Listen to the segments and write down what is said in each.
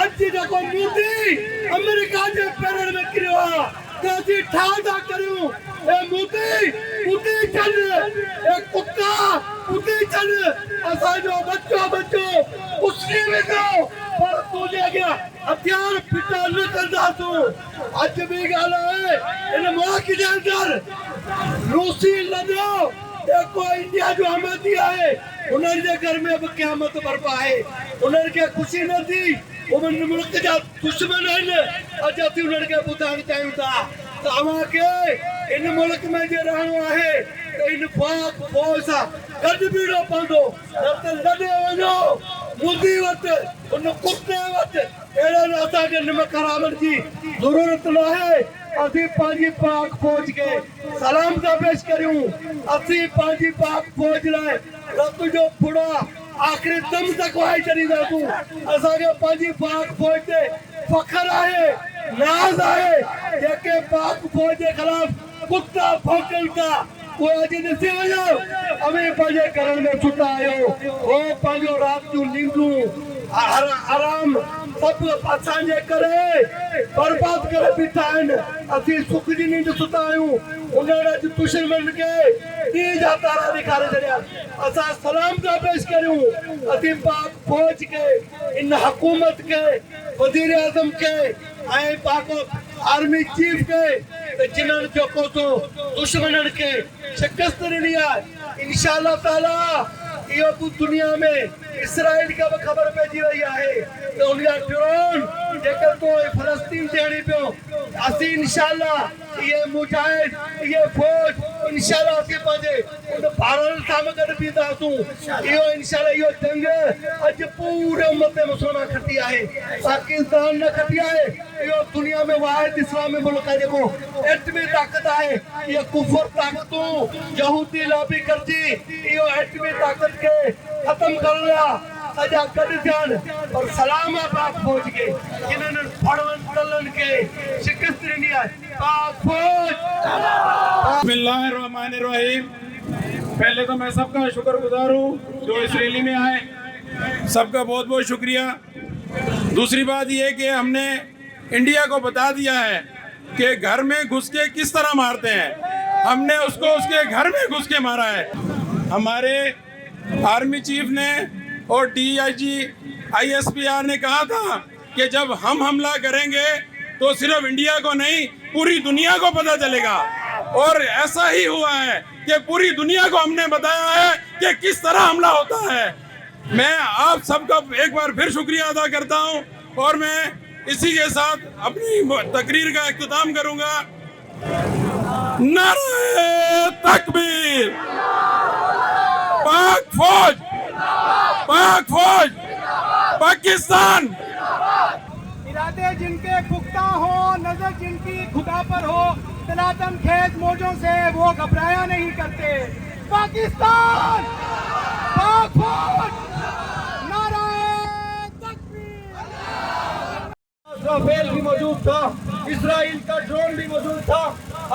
अज जेको मोदी अमेरिका जे पैरनि में किरियो आहे त असीं ठा था करियूं ए मोदी उते चल ए कुत्ता उते चल असांजो बच्चो कुस्सी में थो पर तुंहिंजे अॻियां हथियार फिटा न कंदासूं। अॼु बि ॻाल्हि आहे इन मुल्क जे अंदरि रूसी लॾो जेको इंडिया जो अहमदी आहे उन्हनि जे घर में बि क़यामत बर्पा आहे। उन्हनि खे ख़ुशी न थी उन्हनि मुल्क जा दुश्मन आहिनि। अॼु असीं उन्हनि खे ॿुधाइणु चाहियूं था त अव्हांखे इन मुल्क में जे रहणो आहे त इन पाक फौज सां गॾु बीहणो पवंदो न त लॾे वञो मोदी वटि उन कुते वटि अहिड़े असांखे निमक हरामण जी ज़रूरत न आहे। असीं पंहिंजी पाक फौज खे सलाम था पेश करियूं। असीं पंहिंजी पाक फौज लाइ रत जो फुड़ा आख़िरी दम तक वहाए छॾींदासूं। असांखे पंहिंजी पाक फौज ते फ़ख्रु आहे नाज़ आहे। जेके पाक फौज जे ख़िलाफ़ कुता भौंकनि था उहे अॼु ॾिसी वञो अवी पंहिंजे घरनि में सुता आहियो। उहो पंहिंजो राति जूं नींदूं आराम सभु असांजे करे बर्बाद करे बीठा आहिनि। असीं सुख जी नींद सुता आहियूं। उन्हनि अॼु दुश्मन खे ॾींहं जा तारा ॾेखारे छॾिया। असां सलाम था पेश करियूं असीं पाक फौज खे इन हुकूमत खे वज़ीर आज़म खे ऐं पाक आर्मी चीफ खे त जिन्हनि जेको सो दुश्मननि खे शिकस्त ॾिनी आहे। इंशाअल्लाह ताला इहो दुनिया में इसराइल खे बि ख़बर पइजी वई आहे त उनजा ड्रोन जेके तो फलस्तीन ते हणी पियो। असीं इंशाअल्लाह इहे मुजाहिद इहे फौज इंशाअल्लाह असीं पंहिंजे उन भारत सां गॾु बीहंदासूं। इहो इंशाअल्लाह इहो जंग अॼु पूरे उम्मत मुसलमान खटी आहे पाकिस्तान न खटी आहे। इहो दुनिया में वाहिद इस्लामी मुल्क आहे जेको एटमी ताक़त आहे। इहे कुफर ताक़तूं यहूदी लॉबी करजी इहो एटमी ताक़त खे ख़त्म करण लाइ सॼा गॾु थियनि। और सलाम आहे पाक फौज खे जिन्हनि फड़नि खे शिकस्त ॾिनी आहे। पाक फौज बिस्मिल्लाहिर्रहमानिर्रहीम। पहले तो मैं सबका शुक्रगुजार हूँ जो इस रैली में आए, सबका बहुत बहुत शुक्रिया। दूसरी बात ये कि हमने इंडिया को बता दिया है कि घर में घुस के किस तरह मारते हैं। हमने उसको उसके घर में घुस के मारा है। हमारे आर्मी चीफ ने और DIG ISPR ने कहा था कि जब हम हमला करेंगे तो सिर्फ इंडिया को नहीं पूरी दुनिया को पता चलेगा। और ऐसा ही हुआ है कि पूरी दुनिया को हमने बताया है कि किस तरह हमला होता है। मैं आप सबका एक बार फिर शुक्रिया अदा करता हूं और मैं इसी के साथ अपनी तकरीर का इख्तिताम करूंगा। नारे तकबीर, पाक फौज पाकिस्तान। इरादे जिनके पुख्ता हो नजर जिनकी खुदा पर हो तलातम खेज मौजों से वो घबराया नहीं करते। पाकिस्तान पाक फौज नारे तकबीर। राफेल भी मौजूद था, इसराइल का ड्रोन भी मौजूद था।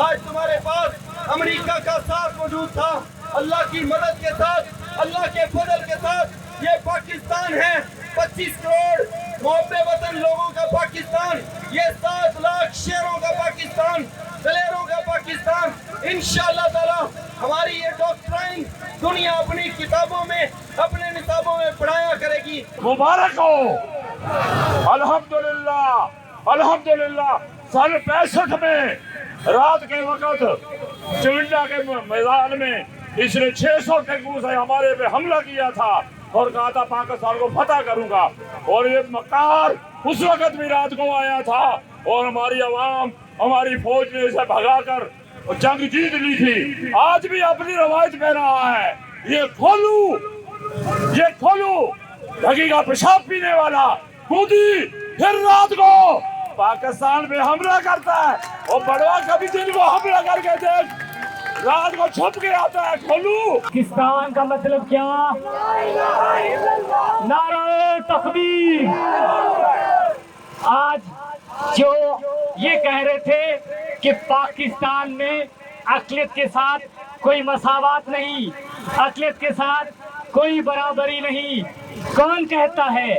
आज तुम्हारे पास अमेरिका का साथ मौजूद था। अल्लाह की मदद के साथ अल्लाह के फजल के साथ ये पाकिस्तान है। 25 करोड़ मोहब्बे वतन लोगों का पाकिस्तान, ये 7 लाख शेरों का पाकिस्तान, दलेरों का पाकिस्तान। इंशाअल्लाह ताला हमारी ये डॉक्ट्राइन दुनिया अपनी किताबों में अपने निसाबों में पढ़ाया करेगी। मुबारक हो। अल्हम्दुलिल्लाह अल्हम्दुलिल्लाह। सन 65 में रात के वक्त चिविंडा के मैदान में इसने 600 टैंकों से हमारे पे हमला किया था और कहा था पाकिस्तान को फतह करूंगा। और ये मक्कार उस वक्त भी रात को आया था और हमारी आवाम हमारी फौज ने इसे भगाकर जंग जीत ली थी। आज भी अपनी रवायत में रहा है। ये खोलू ढगी का पेशाब पीने वाला मोदी फिर रात को पाकिस्तान पे हमला करता है और बड़वा कभी दिन को हमला करके देख रात को छुप के आता है। खोलू पाकिस्तान का मतलब क्या? नारे तकबीर। आज जो ये कह रहे थे कि पाकिस्तान में अक़लियत के साथ कोई मसावत नहीं, अक़लियत के साथ कोई बराबरी नहीं, कौन कहता है?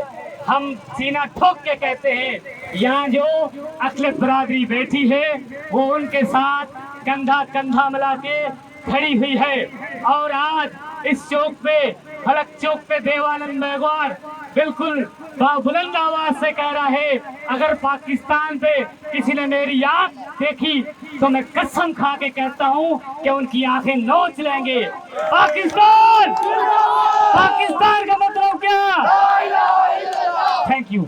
हम सीना ठोक के कहते हैं, यहाँ जो अकलियत बरादरी बैठी है वो उनके साथ कंधा कंधा मिला के खड़ी हुई है। और आज इस चौक पे, फलक चौक पे देवानंद मेघवाल बिल्कुल बुलंद आवाज से कह रहा है, अगर पाकिस्तान पे किसी ने मेरी आंख देखी तो मैं कसम खा के कहता हूँ कि उनकी आंखें नोच लेंगे। पाकिस्तान, पाकिस्तान का मतलब क्या? Thank you.